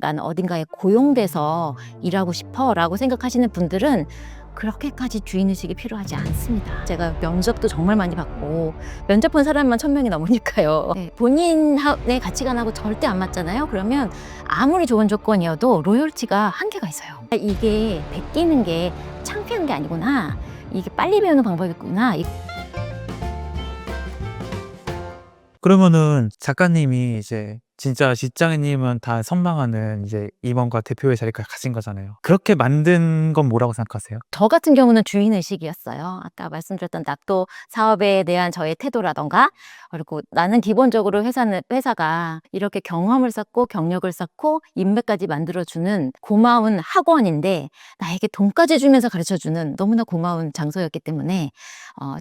나는 어딘가에 고용돼서 일하고 싶어 라고 생각하시는 분들은 그렇게까지 주인의식이 필요하지 않습니다. 제가 면접도 정말 많이 받고 면접 본 사람만 1000명이 넘으니까요. 네, 본인의 가치관하고 절대 안 맞잖아요. 그러면 아무리 좋은 조건이어도 로열티가 한계가 있어요. 이게 베끼는 게 창피한 게 아니구나. 이게 빨리 배우는 방법이구나. 그러면은 작가님이 이제 진짜 직장인이면 다 선망하는 이제 임원과 대표의 자리까지 가신 거잖아요. 그렇게 만든 건 뭐라고 생각하세요? 저 같은 경우는 주인의식이었어요. 아까 말씀드렸던 낙도 사업에 대한 저의 태도라던가, 그리고 나는 기본적으로 회사가 이렇게 경험을 쌓고 경력을 쌓고 인맥까지 만들어주는 고마운 학원인데 나에게 돈까지 주면서 가르쳐주는 너무나 고마운 장소였기 때문에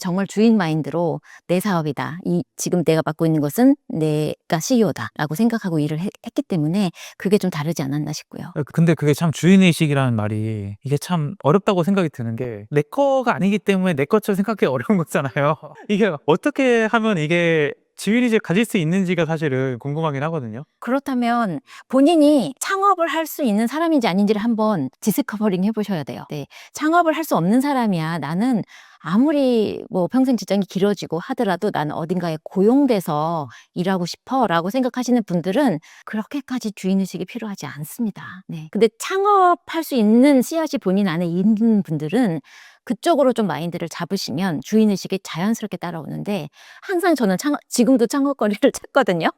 정말 주인 마인드로 내 사업이다. 지금 내가 맡고 있는 것은 내가 CEO다 라고 생각하고 일을 했기 때문에 그게 좀 다르지 않았나 싶고요. 근데 그게 참 주인의식이라는 말이 이게 참 어렵다고 생각이 드는 게 내 거가 아니기 때문에 내 것처럼 생각하기 어려운 거잖아요. 이게 어떻게 하면 이게 주인의식을 가질 수 있는지가 사실은 궁금하긴 하거든요. 그렇다면 본인이 창업을 할 수 있는 사람인지 아닌지를 한번 디스커버링 해보셔야 돼요. 네, 창업을 할 수 없는 사람이야. 나는 아무리 뭐 평생 직장이 길어지고 하더라도 나는 어딘가에 고용돼서 일하고 싶어 라고 생각하시는 분들은 그렇게까지 주인의식이 필요하지 않습니다. 네. 근데 창업할 수 있는 씨앗이 본인 안에 있는 분들은 그쪽으로 좀 마인드를 잡으시면 주인의식이 자연스럽게 따라오는데 항상 저는 지금도 창업거리를 찾거든요.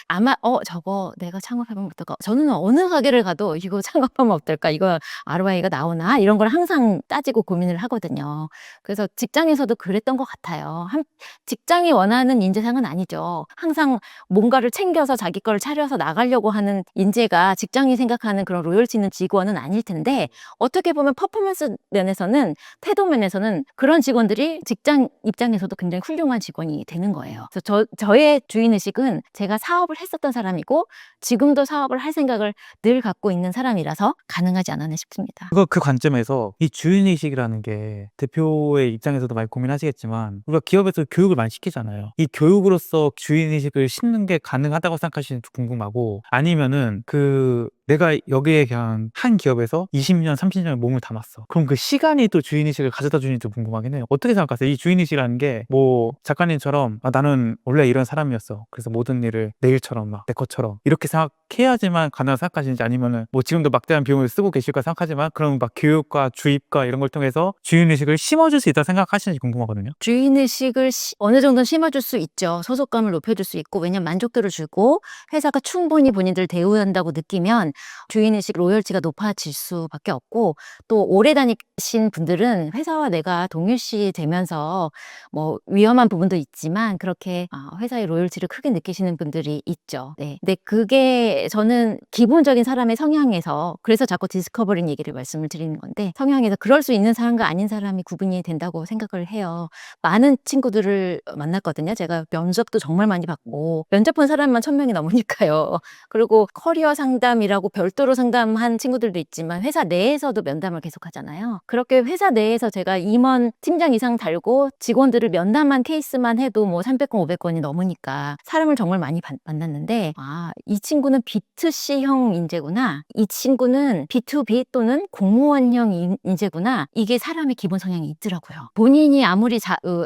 아마 저거 내가 창업하면 어떨까? 저는 어느 가게를 가도 이거 창업하면 어떨까? 이거 ROI가 나오나? 이런 걸 항상 따지고 고민을 하거든요. 그래서 직장에서도 그랬던 것 같아요. 직장이 원하는 인재상은 아니죠. 항상 뭔가를 챙겨서 자기 거를 차려서 나가려고 하는 인재가 직장이 생각하는 그런 로열티 있는 직원은 아닐 텐데 어떻게 보면 퍼포먼스 면에서는 태도 면에서는 그런 직원들이 직장 입장에서도 굉장히 훌륭한 직원이 되는 거예요. 그래서 저의 주인의식은 제가 사업을 했었던 사람이고 지금도 사업을 할 생각을 늘 갖고 있는 사람이라서 가능하지 않았나 싶습니다. 그 관점에서 이 주인의식이라는 게 대표의 입장에서도 많이 고민하시겠지만 우리가 기업에서 교육을 많이 시키잖아요. 이 교육으로서 주인의식을 심는 게 가능하다고 생각하시는지 궁금하고, 아니면은 내가 여기에 그냥 한 기업에서 20년, 30년의 몸을 담았어. 그럼 그 시간이 또 주인의식을 가져다 주는지 궁금하긴 해요. 어떻게 생각하세요? 이 주인의식이라는 게 뭐 작가님처럼 나는 원래 이런 사람이었어. 그래서 모든 일을 내 일처럼 막 내 것처럼 이렇게 생각해야지만 가능하다고 생각하시는지, 아니면은 뭐 지금도 막대한 비용을 쓰고 계실까 생각하지만 그럼 막 교육과 주입과 이런 걸 통해서 주인의식을 심어줄 수 있다고 생각하시는지 궁금하거든요. 주인의식을 어느 정도는 심어줄 수 있죠. 소속감을 높여줄 수 있고, 왜냐면 만족도를 주고 회사가 충분히 본인들 대우한다고 느끼면 주인의식 로열티가 높아질 수밖에 없고, 또 오래 다니신 분들은 회사와 내가 동일시 되면서 뭐 위험한 부분도 있지만 그렇게 회사의 로열티를 크게 느끼시는 분들이 있죠. 네. 근데 그게 저는 기본적인 사람의 성향에서, 그래서 자꾸 디스커버링 얘기를 말씀을 드리는 건데, 성향에서 그럴 수 있는 사람과 아닌 사람이 구분이 된다고 생각을 해요. 많은 친구들을 만났거든요. 제가 면접도 정말 많이 받고 면접 본 사람만 1000명이 넘으니까요. 그리고 커리어 상담이라고 별도로 상담한 친구들도 있지만 회사 내에서도 면담을 계속 하잖아요. 그렇게 회사 내에서 제가 임원 팀장 이상 달고 직원들을 면담한 케이스만 해도 뭐 300건 500건이 넘으니까 사람을 정말 많이 만났는데, 이 친구는 B2C형 인재구나, 이 친구는 B2B 또는 공무원형 인재구나, 이게 사람의 기본 성향이 있더라고요. 본인이 아무리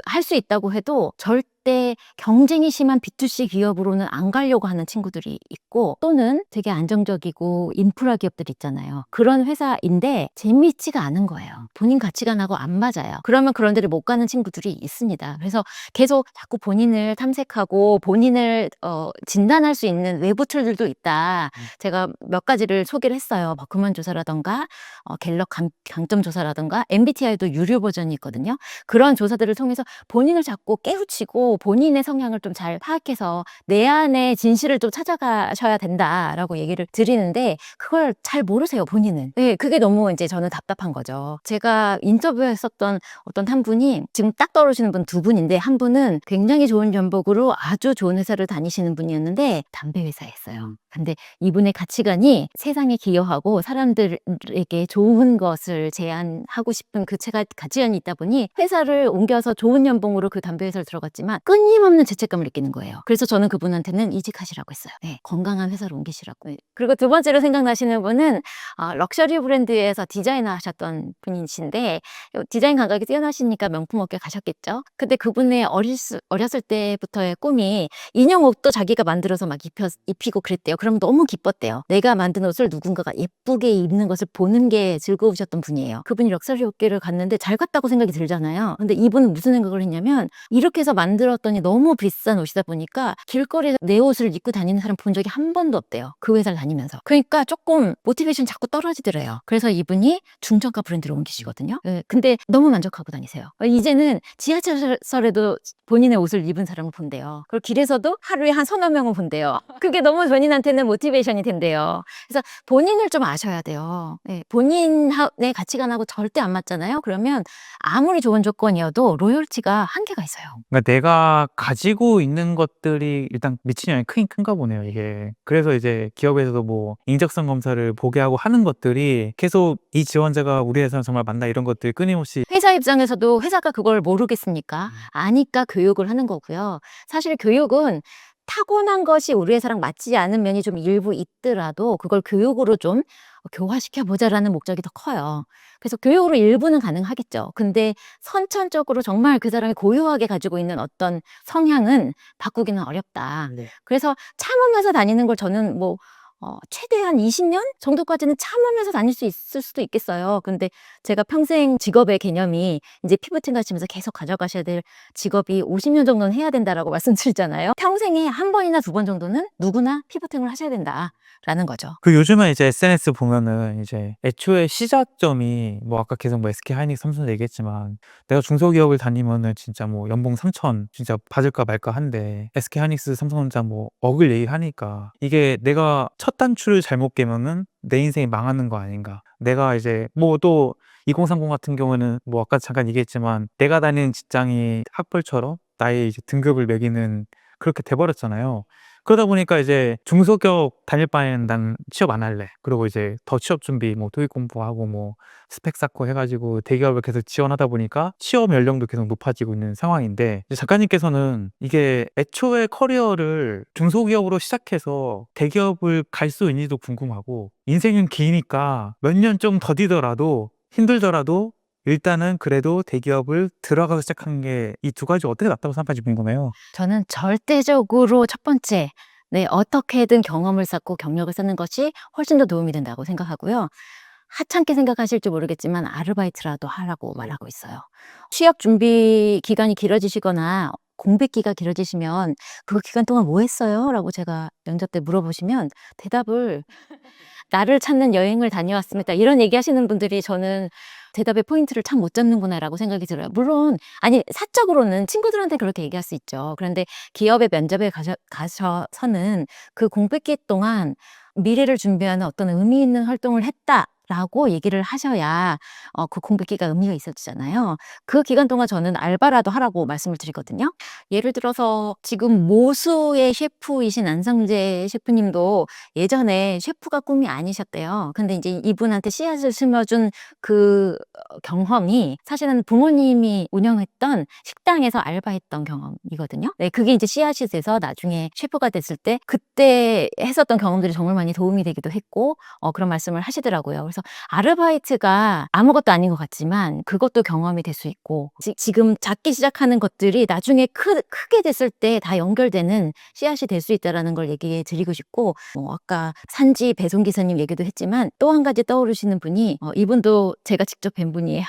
할 수 있다고 해도 절대 경쟁이 심한 B2C 기업으로는 안 가려고 하는 친구들이 있고, 또는 되게 안정적이고 인프라 기업들 있잖아요. 그런 회사인데 재미있지가 않은 거예요. 본인 가치관하고 안 맞아요. 그러면 그런 데를 못 가는 친구들이 있습니다. 그래서 계속 자꾸 본인을 탐색하고 본인을 진단할 수 있는 외부 툴들도 있다. 제가 몇 가지를 소개를 했어요. 버크만 조사라던가 갤럽 강점 조사라던가 MBTI도 유료 버전이 있거든요. 그런 조사들을 통해서 본인을 자꾸 깨우치고 본인의 성향을 좀 잘 파악해서 내 안에 진실을 좀 찾아가셔야 된다라고 얘기를 드리는데, 그걸 잘 모르세요, 본인은. 네, 그게 너무 이제 저는 답답한 거죠. 제가 인터뷰했었던 어떤 한 분이, 지금 딱 떠오르시는 분 두 분인데, 한 분은 굉장히 좋은 전복으로 아주 좋은 회사를 다니시는 분이었는데 담배 회사였어요. 근데 이분의 가치관이 세상에 기여하고 사람들에게 좋은 것을 제안하고 싶은 그 가치관이 있다 보니 회사를 옮겨서 좋은 연봉으로 그 담배 회사를 들어갔지만 끊임없는 죄책감을 느끼는 거예요. 그래서 저는 그분한테는 이직하시라고 했어요. 네, 건강한 회사로 옮기시라고. 네. 그리고 두 번째로 생각나시는 분은 럭셔리 브랜드에서 디자이너 하셨던 분이신데 디자인 감각이 뛰어나시니까 명품 업계 가셨겠죠. 근데 그분의 어렸을 때부터의 꿈이 인형 옷도 자기가 만들어서 막 입히고 그랬대요. 그럼 너무 기뻤대요. 내가 만든 옷을 누군가가 예쁘게 입는 것을 보는 게 즐거우셨던 분이에요. 그분이 럭셔리 업계를 갔는데 잘 갔다고 생각이 들잖아요. 근데 이분은 무슨 생각을 했냐면 이렇게 해서 만들었더니 너무 비싼 옷이다 보니까 길거리에서 내 옷을 입고 다니는 사람 본 적이 한 번도 없대요. 그 회사를 다니면서. 그러니까 조금 모티베이션이 자꾸 떨어지더래요. 그래서 이분이 중저가 브랜드로 옮기시거든요. 네, 근데 너무 만족하고 다니세요. 이제는 지하철에도 본인의 옷을 입은 사람을 본대요. 그리고 길에서도 하루에 한 서너 명을 본대요. 그게 너무 본인한테는 모티베이션이 된대요. 그래서 본인을 좀 아셔야 돼요. 네, 본인의 가치관하고 절대 안 맞잖아요. 그러면 아무리 좋은 조건이어도 로열티가 한계가 있어요. 그러니까 내가 가지고 있는 것들이 일단 미치는 영향이 크긴 큰가 보네요, 이게. 그래서 이제 기업에서도 뭐 인적성 검사를 보게 하고 하는 것들이 계속 이 지원자가 우리 회사는 정말 맞나 이런 것들이 끊임없이 회사 입장에서도 회사가 그걸 모르겠습니까? 아니까 교육을 하는 거고요. 사실 교육은 타고난 것이 우리 회사랑 맞지 않은 면이 좀 일부 있더라도 그걸 교육으로 좀 교화시켜 보자라는 목적이 더 커요. 그래서 교육으로 일부는 가능하겠죠. 근데 선천적으로 정말 그 사람이 고유하게 가지고 있는 어떤 성향은 바꾸기는 어렵다. 네. 그래서 참으면서 다니는 걸 저는 뭐 최대한 20년 정도까지는 참으면서 다닐 수 있을 수도 있겠어요. 근데 제가 평생 직업의 개념이 이제 피부팅 가시면서 계속 가져가셔야 될 직업이 50년 정도는 해야 된다라고 말씀드리잖아요. 평생에 한 번이나 두 번 정도는 누구나 피부팅을 하셔야 된다라는 거죠. 그 요즘은 이제 SNS 보면은 이제 애초에 시작점이 뭐 아까 계속 뭐 SK 하이닉스, 삼성 얘기했지만 내가 중소기업을 다니면은 진짜 뭐 연봉 3천 진짜 받을까 말까 한데 SK 하이닉스, 삼성전자 뭐 억을 얘기하니까 이게 내가 첫 단추를 잘못 깨면은 내 인생이 망하는 거 아닌가. 내가 이제 뭐 또 2030 같은 경우는 뭐 아까 잠깐 얘기했지만 내가 다니는 직장이 학벌처럼 나의 이제 등급을 매기는 그렇게 돼 버렸잖아요. 그러다 보니까 이제 중소기업 다닐 바에는 난 취업 안 할래. 그리고 이제 더 취업 준비 뭐 토익 공부하고 뭐 스펙 쌓고 해 가지고 대기업을 계속 지원하다 보니까 취업 연령도 계속 높아지고 있는 상황인데 이제 작가님께서는 이게 애초에 커리어를 중소기업으로 시작해서 대기업을 갈 수 있는지도 궁금하고 인생은 기니까 몇 년 좀 더디더라도 힘들더라도 일단은 그래도 대기업을 들어가서 시작하는 게 이 두 가지 어떻게 낫다고 생각하는지 궁금해요. 저는 절대적으로 첫 번째, 네, 어떻게든 경험을 쌓고 경력을 쌓는 것이 훨씬 더 도움이 된다고 생각하고요. 하찮게 생각하실지 모르겠지만 아르바이트라도 하라고 말하고 있어요. 취업 준비 기간이 길어지시거나 공백기가 길어지시면 그 기간 동안 뭐 했어요? 라고 제가 면접 때 물어보시면 대답을 나를 찾는 여행을 다녀왔습니다. 이런 얘기 하시는 분들이 저는 대답의 포인트를 참 못 잡는구나라고 생각이 들어요. 물론, 아니, 사적으로는 친구들한테 그렇게 얘기할 수 있죠. 그런데 기업의 면접에 가셔서는 그 공백기 동안 미래를 준비하는 어떤 의미 있는 활동을 했다라고 얘기를 하셔야 그 공백기가 의미가 있었잖아요. 그 기간 동안 저는 알바라도 하라고 말씀을 드리거든요. 예를 들어서 지금 모수의 셰프이신 안성재 셰프님도 예전에 셰프가 꿈이 아니셨대요. 근데 이제 이분한테 씨앗을 심어준 그 경험이 사실은 부모님이 운영했던 식당에서 알바했던 경험이거든요. 네, 그게 이제 씨앗이 돼서 나중에 셰프가 됐을 때 그때 했었던 경험들이 정말 많이 도움이 되기도 했고 그런 말씀을 하시더라고요. 그래서 아르바이트가 아무것도 아닌 것 같지만 그것도 경험이 될 수 있고 지금 작게 시작하는 것들이 나중에 크게 됐을 때 다 연결되는 씨앗이 될 수 있다는 걸 얘기해 드리고 싶고 아까 산지 배송기사님 얘기도 했지만 또 한 가지 떠오르시는 분이 이분도 제가 직접 뵌 분이에요.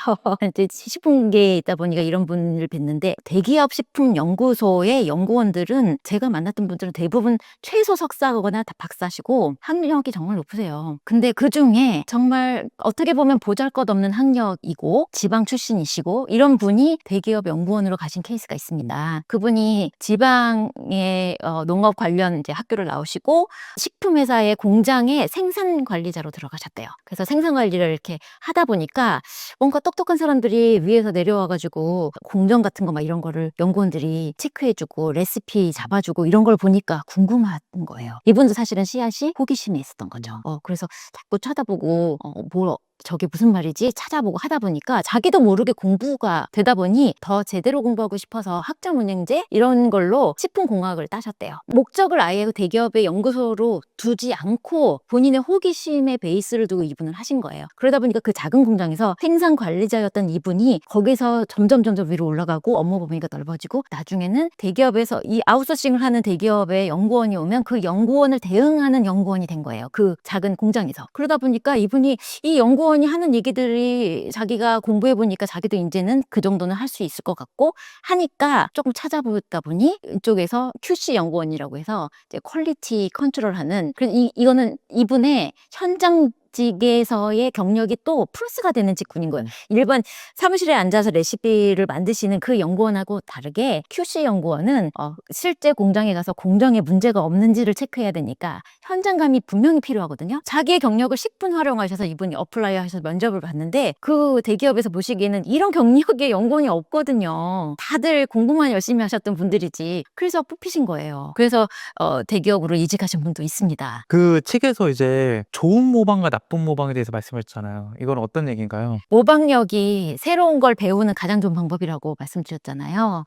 이제 식품계에 있다 보니까 이런 분을 뵀는데 대기업 식품연구소의 연구원들은 제가 만났던 분들은 대부분 최소 석사거나 다 박사시고 학력이 정말 높으세요. 근데 그중에 정말 어떻게 보면 보잘것없는 학력이고 지방 출신이시고 이런 분이 대기업 연구원으로 가신 케이스가 있습니다. 그분이 지방의 농업 관련 이제 학교를 나오시고 식품회사의 공장에 생산 관리자로 들어가셨대요. 그래서 생산 관리를 이렇게 하다 보니까 뭔가 똑똑한 사람들이 위에서 내려와가지고 공정 같은 거 막 이런 거를 연구원들이 체크해주고 레시피 잡아주고 이런 걸 보니까 궁금한 거예요. 이분도 사실은 씨앗이 호기심이 있었던 거죠. 그래서 자꾸 쳐다보고 뭘 저게 무슨 말이지 찾아보고 하다 보니까 자기도 모르게 공부가 되다 보니 더 제대로 공부하고 싶어서 학점운영제 이런 걸로 식품공학을 따셨대요. 목적을 아예 대기업의 연구소로 두지 않고 본인의 호기심의 베이스를 두고 이분을 하신 거예요. 그러다 보니까 그 작은 공장에서 생산 관리자였던 이분이 거기서 점점 위로 올라가고 업무 범위가 넓어지고 나중에는 대기업에서 이 아웃소싱을 하는 대기업의 연구원이 오면 그 연구원을 대응하는 연구원이 된 거예요. 그 작은 공장에서. 그러다 보니까 이분이 이 연구원이 하는 얘기들이 자기가 공부해 보니까 자기도 이제는 그 정도는 할 수 있을 것 같고 하니까 조금 찾아보다 보니 이쪽에서 QC 연구원이라고 해서 이제 퀄리티 컨트롤하는 이거는 이분의 현장직에서의 경력이 또 플러스가 되는 직군인 거예요. 일반 사무실에 앉아서 레시피를 만드시는 그 연구원하고 다르게 QC 연구원은 실제 공장에 가서 공정에 문제가 없는지를 체크해야 되니까 현장감이 분명히 필요하거든요. 자기의 경력을 10분 활용하셔서 이분이 어플라이 하셔서 면접을 봤는데 그 대기업에서 보시기에는 이런 경력의 연구원이 없거든요. 다들 공부만 열심히 하셨던 분들이지. 그래서 뽑히신 거예요. 그래서 대기업으로 이직하신 분도 있습니다. 그 책에서 이제 좋은 모방과 나쁜 모방에 대해서 말씀하셨잖아요. 이건 어떤 얘기인가요? 모방력이 새로운 걸 배우는 가장 좋은 방법이라고 말씀드렸잖아요.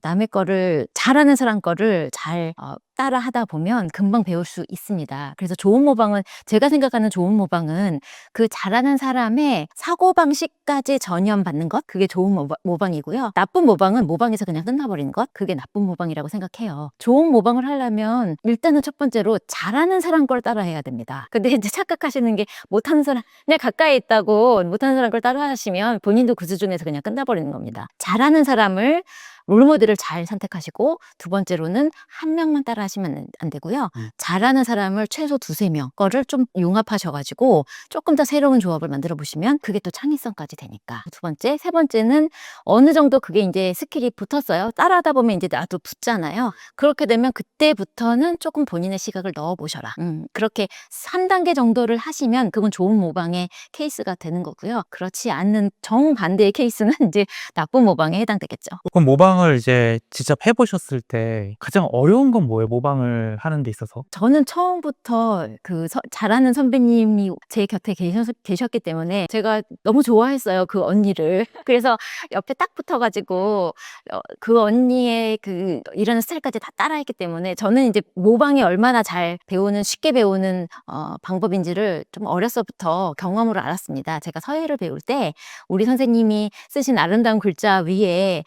남의 거를 잘하는 사람 거를 잘 따라 하다 보면 금방 배울 수 있습니다. 그래서 좋은 모방은 제가 생각하는 좋은 모방은 그 잘하는 사람의 사고방식까지 전염받는 것 그게 좋은 모방이고요. 나쁜 모방은 모방에서 그냥 끝나버리는 것 그게 나쁜 모방이라고 생각해요. 좋은 모방을 하려면 일단은 첫 번째로 잘하는 사람 걸 따라해야 됩니다. 근데 이제 착각하시는 게 못하는 사람 그냥 가까이 있다고 못하는 사람 걸 따라 하시면 본인도 그 수준에서 그냥 끝나버리는 겁니다. 잘하는 사람을 롤모델을 잘 선택하시고 두 번째로는 한 명만 따라 하시면 안 되고요. 잘하는 사람을 최소 두세 명 거를 좀 융합하셔가지고 조금 더 새로운 조합을 만들어 보시면 그게 또 창의성까지 되니까. 두 번째, 세 번째는 어느 정도 그게 이제 스킬이 붙었어요. 따라하다 보면 이제 나도 붙잖아요. 그렇게 되면 그때부터는 조금 본인의 시각을 넣어 보셔라. 그렇게 3단계 정도를 하시면 그건 좋은 모방의 케이스가 되는 거고요. 그렇지 않는 정반대의 케이스는 이제 나쁜 모방에 해당되겠죠. 그럼 모방을 이제 직접 해보셨을 때 가장 어려운 건 뭐예요? 모방을 하는 데 있어서? 저는 처음부터 잘하는 선배님이 제 곁에 계셨기 때문에 제가 너무 좋아했어요, 그 언니를. 그래서 옆에 딱 붙어가지고 그 언니의 그 일하는 스타일까지 다 따라했기 때문에 저는 이제 모방이 얼마나 잘 배우는, 쉽게 배우는 방법인지를 좀 어려서부터 경험으로 알았습니다. 제가 서예를 배울 때 우리 선생님이 쓰신 아름다운 글자 위에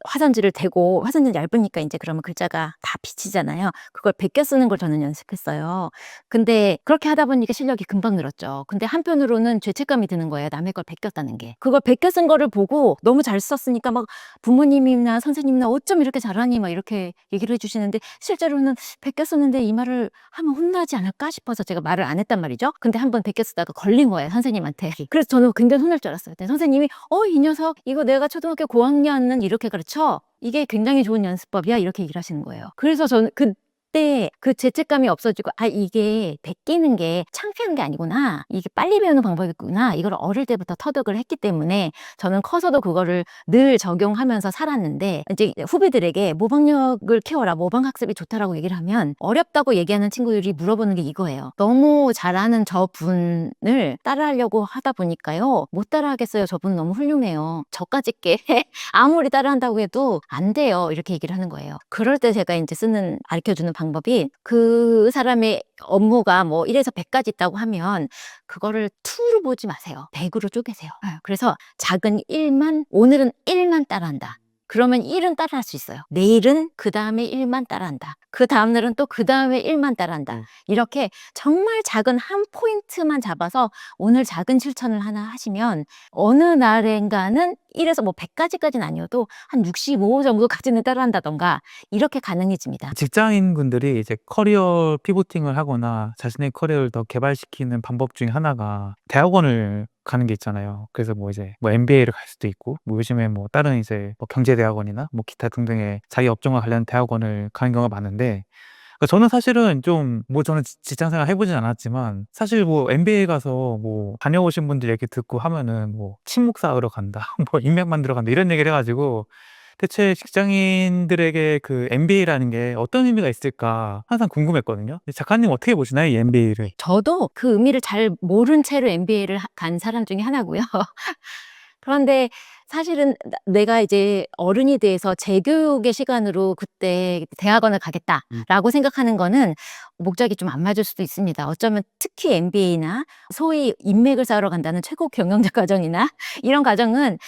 화선지를 대고, 화선지는 얇으니까 이제 그러면 글자가 다 비치잖아요. 그걸 베껴 쓰는 걸 저는 연습했어요. 근데 그렇게 하다 보니까 실력이 금방 늘었죠. 근데 한편으로는 죄책감이 드는 거예요. 남의 걸 베꼈다는 게. 그걸 베껴 쓴 거를 보고 너무 잘 썼으니까 막 부모님이나 선생님이나 어쩜 이렇게 잘하니 막 이렇게 얘기를 해주시는데 실제로는 베껴 썼는데 이 말을 하면 혼나지 않을까 싶어서 제가 말을 안 했단 말이죠. 근데 한번 베껴 쓰다가 걸린 거예요, 선생님한테. 그래서 저는 굉장히 혼날 줄 알았어요. 근데 선생님이 이 녀석 이거 내가 초등학교 고학년은 이렇게 가르쳐. 이게 굉장히 좋은 연습법이야. 이렇게 얘기를 하시는 거예요. 그래서 저는 그때 그 죄책감이 없어지고 이게 베끼는 게 창피한 게 아니구나. 이게 빨리 배우는 방법이구나. 이걸 어릴 때부터 터득을 했기 때문에 저는 커서도 그거를 늘 적용하면서 살았는데 이제 후배들에게 모방력을 키워라. 모방학습이 좋다라고 얘기를 하면 어렵다고 얘기하는 친구들이 물어보는 게 이거예요. 너무 잘하는 저분을 따라하려고 하다 보니까요. 못 따라하겠어요. 저분 너무 훌륭해요. 저까짓 게 아무리 따라한다고 해도 안 돼요. 이렇게 얘기를 하는 거예요. 그럴 때 제가 이제 가르쳐주는 방법이 그 사람의 업무가 뭐 1에서 100까지 있다고 하면 그거를 2로 보지 마세요. 100으로 쪼개세요. 그래서 작은 1만, 오늘은 1만 따라한다. 그러면 1은 따라할 수 있어요. 내일은 그 다음에 1만 따라한다. 그 다음날은 또 그 다음에 1만 따라한다. 이렇게 정말 작은 한 포인트만 잡아서 오늘 작은 실천을 하나 하시면 어느 날엔가는 1에서 뭐 100까지는 아니어도 한 65 정도까지는 따라한다던가 이렇게 가능해집니다. 직장인분들이 이제 커리어 피보팅을 하거나 자신의 커리어를 더 개발시키는 방법 중에 하나가 대학원을 가는 게 있잖아요. 그래서 뭐 이제 뭐 MBA를 갈 수도 있고 뭐 요즘에 뭐 다른 이제 뭐 경제대학원이나 뭐 기타 등등의 자기 업종과 관련된 대학원을 가는 경우가 많은데 저는 사실은 좀 뭐 저는 직장생활 해보진 않았지만 사실 뭐 MBA 가서 뭐 다녀오신 분들 얘기 듣고 하면은 뭐 친목 쌓으러 간다 뭐 인맥 만들어 간다 이런 얘기를 해가지고 대체 직장인들에게 그 MBA라는 게 어떤 의미가 있을까 항상 궁금했거든요. 작가님 어떻게 보시나요, 이 MBA를? 저도 그 의미를 잘 모른 채로 MBA를 간 사람 중에 하나고요. 그런데 사실은 내가 이제 어른이 돼서 재교육의 시간으로 그때 대학원을 가겠다라고 생각하는 거는 목적이 좀 안 맞을 수도 있습니다. 어쩌면 특히 MBA나 소위 인맥을 쌓으러 간다는 최고 경영자 과정이나 이런 과정은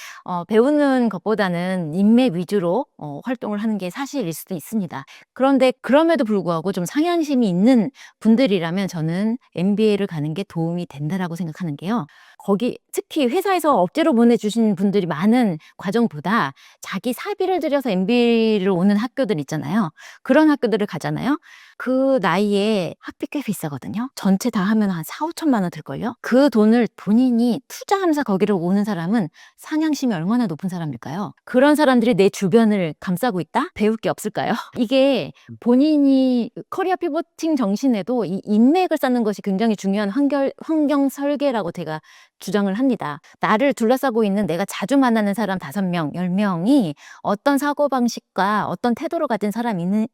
배우는 것보다는 인맥 위주로 활동을 하는 게 사실일 수도 있습니다. 그런데 그럼에도 불구하고 좀 상향심이 있는 분들이라면 저는 MBA를 가는 게 도움이 된다라고 생각하는 게요. 거기 특히 회사에서 억지로 보내주신 분들이 많은 과정보다 자기 사비를 들여서 MBA를 오는 학교들 있잖아요. 그런 학교들을 가잖아요. 그 나이에 학비 꽤 비싸거든요. 전체 다 하면 한 4, 5천만 원 들걸요. 그 돈을 본인이 투자하면서 거기를 오는 사람은 상향심이 얼마나 높은 사람일까요? 그런 사람들이 내 주변을 감싸고 있다? 배울 게 없을까요? 이게 본인이 커리어 피보팅 정신에도 이 인맥을 쌓는 것이 굉장히 중요한 환경 설계라고 제가 주장을 합니다. 나를 둘러싸고 있는 내가 자주 만나는 사람 5명, 10명이 어떤 사고방식과 어떤 태도를 가진 사람이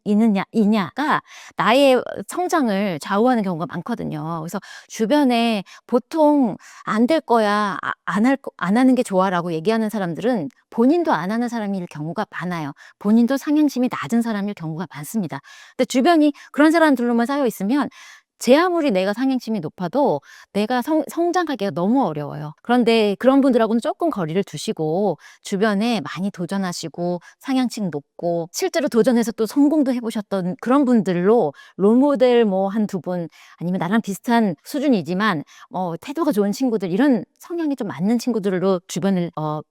이냐가 나의 성장을 좌우하는 경우가 많거든요. 그래서 주변에 보통 안 될 거야, 안 하는 게 좋아라고 얘기하는 사람들은 본인도 안 하는 사람일 경우가 많아요. 본인도 상향심이 낮은 사람일 경우가 많습니다. 근데 주변이 그런 사람들로만 쌓여 있으면 제 아무리 내가 상향심이 높아도 내가 성장하기가 너무 어려워요. 그런데 그런 분들하고는 조금 거리를 두시고 주변에 많이 도전하시고 상향심 높고 실제로 도전해서 또 성공도 해보셨던 그런 분들로 롤모델 뭐 한 두 분 아니면 나랑 비슷한 수준이지만 태도가 좋은 친구들 이런 성향이 좀 맞는 친구들로 주변을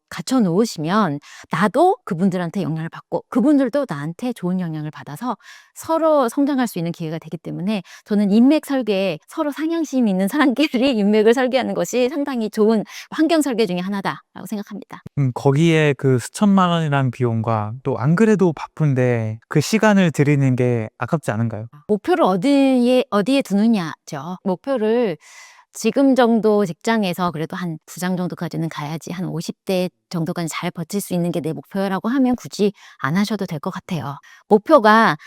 갖춰 놓으시면 나도 그분들한테 영향을 받고 그분들도 나한테 좋은 영향을 받아서 서로 성장할 수 있는 기회가 되기 때문에 저는 인맥 설계에 서로 상향심 있는 사람끼리 인맥을 설계하는 것이 상당히 좋은 환경 설계 중에 하나다라고 생각합니다. 거기에 그 수천만 원이라는 비용과 또 안 그래도 바쁜데 그 시간을 들이는 게 아깝지 않은가요? 목표를 어디에 두느냐죠. 목표를 지금 정도 직장에서 그래도 한 부장 정도까지는 가야지 한 50대 정도까지 잘 버틸 수 있는 게 내 목표라고 하면 굳이 안 하셔도 될 것 같아요. 목표가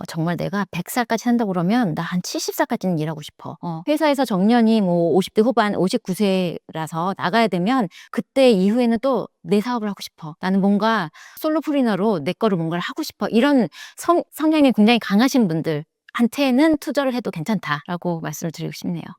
정말 내가 100살까지 산다고 그러면 나 한 70살까지는 일하고 싶어. 회사에서 정년이 뭐 50대 후반 59세라서 나가야 되면 그때 이후에는 또 내 사업을 하고 싶어. 나는 뭔가 솔로프리너로 내 거를 뭔가를 하고 싶어. 이런 성향이 굉장히 강하신 분들 한테는 투자를 해도 괜찮다라고 말씀을 드리고 싶네요.